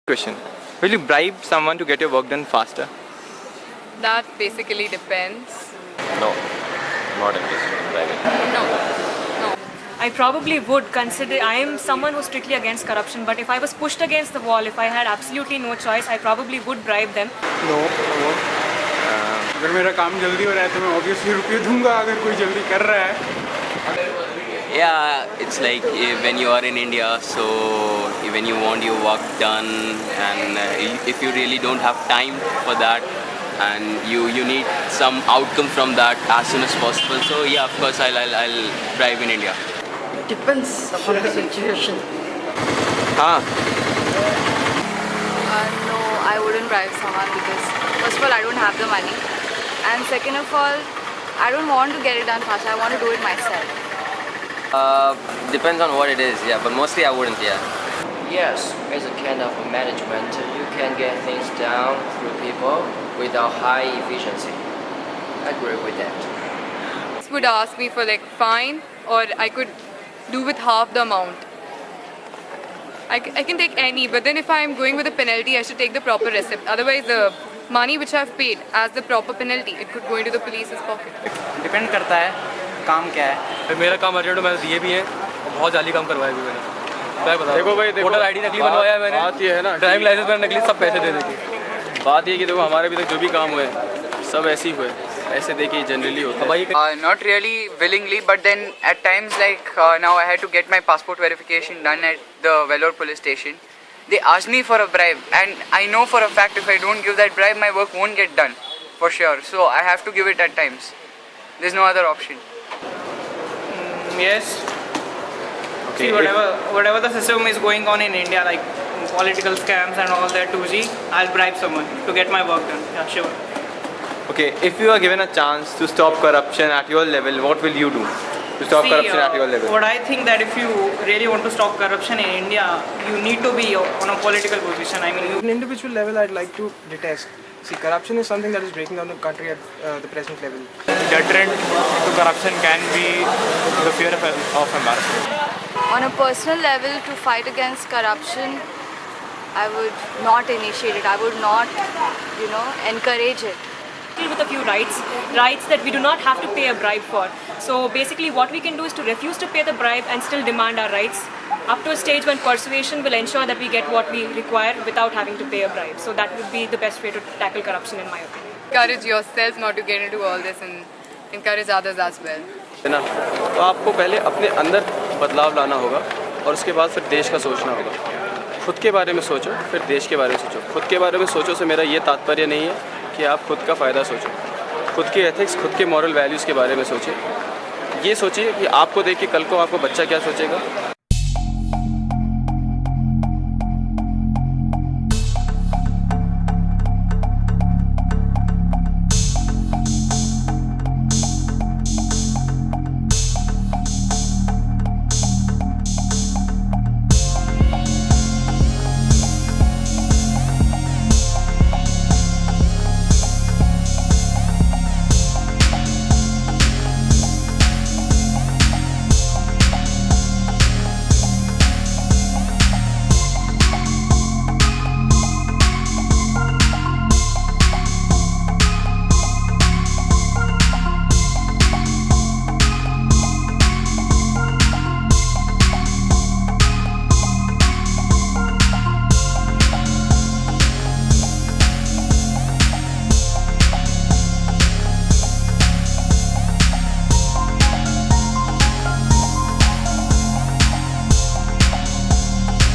Question. Will you bribe someone to get your work done faster? That basically depends. No, not interested in driving. No, no. I probably would consider. I am someone who's strictly against corruption, but if I was pushed against the wall, if I had absolutely no choice, I probably would bribe them. No अगर मेरा काम जल्दी हो रहा है तो मैं obviously रुपये दूंगा अगर कोई जल्दी कर रहा है. Yeah, it's like when you are in India, so when you want your work done, and if you really don't have time for that, and you need some outcome from that as soon as possible. So yeah, of course I'll drive in India. Depends upon the situation. हाँ. No, I wouldn't bribe someone because first of all I don't have the money, and second of all I don't want to get it done fast. I want to do it myself. Depends on what it is, yeah, but mostly I wouldn't, yeah. Yes, as a kind of management, you can get things done through people without high efficiency. I agree with that. This would ask me for like fine, or I could do with half the amount. I can take any, but then if I'm going with a penalty, I should take the proper receipt. Otherwise, the money which I've paid as the proper penalty, it could go into the police's pocket. Depend करता है काम क्या है. मेरा काम urgent मैंने दिए भी हैं और बहुत जाली काम करवाया भी मैंने. क्या बता देखो भाई, देखो, वोटर आईडी नकली बनवाया है मैंने. बात ये है ना, ड्राइविंग लाइसेंस मैंने नकली, सब पैसे दे देके. बात ये कि देखो हमारे अभी तक जो भी काम हुए सब ऐसे ही हुए, ऐसे देखिए जनरली होता है. Not really willingly, but then at times like now I had to get my passport verification done at the Vellore police station. They asked me for a bribe, and I know for a fact if I don't give that bribe, my work won't get done for sure. So I have to give it at times. There's no other option. Yes. Okay. See, whatever the system is going on in India, like political scams and all that 2G, I'll bribe someone to get my work done. Yeah, sure. Okay. If you are given a chance to stop corruption at your level, what will you do to stop corruption at your level? What I think that if you really want to stop corruption in India, you need to be on a political position. I mean, At an individual level, I'd like to detest. See, corruption is something that is breaking down the country at the present level. Deterrent to corruption can be the fear of embarrassment. On a personal level, to fight against corruption, I would not initiate it. I would not, encourage it. With a few rights that we do not have to pay a bribe for. So basically what we can do is to refuse to pay the bribe and still demand our rights up to a stage when persuasion will ensure that we get what we require without having to pay a bribe. So that would be the best way to tackle corruption in my opinion. Encourage yourself not to get into all this and encourage others as well. है ना, तो आपको पहले अपने अंदर बदलाव लाना होगा और उसके बाद फिर देश का सोचना होगा. खुद के बारे में सोचो, फिर देश के बारे में सोचो. खुद के बारे में सोचो से मेरा ये तात्पर्य नहीं है कि आप खुद का फ़ायदा सोचो. खुद के एथिक्स, खुद के मॉरल वैल्यूज़ के बारे में सोचिए. ये सोचिए कि आपको देख के कल को आपका बच्चा क्या सोचेगा,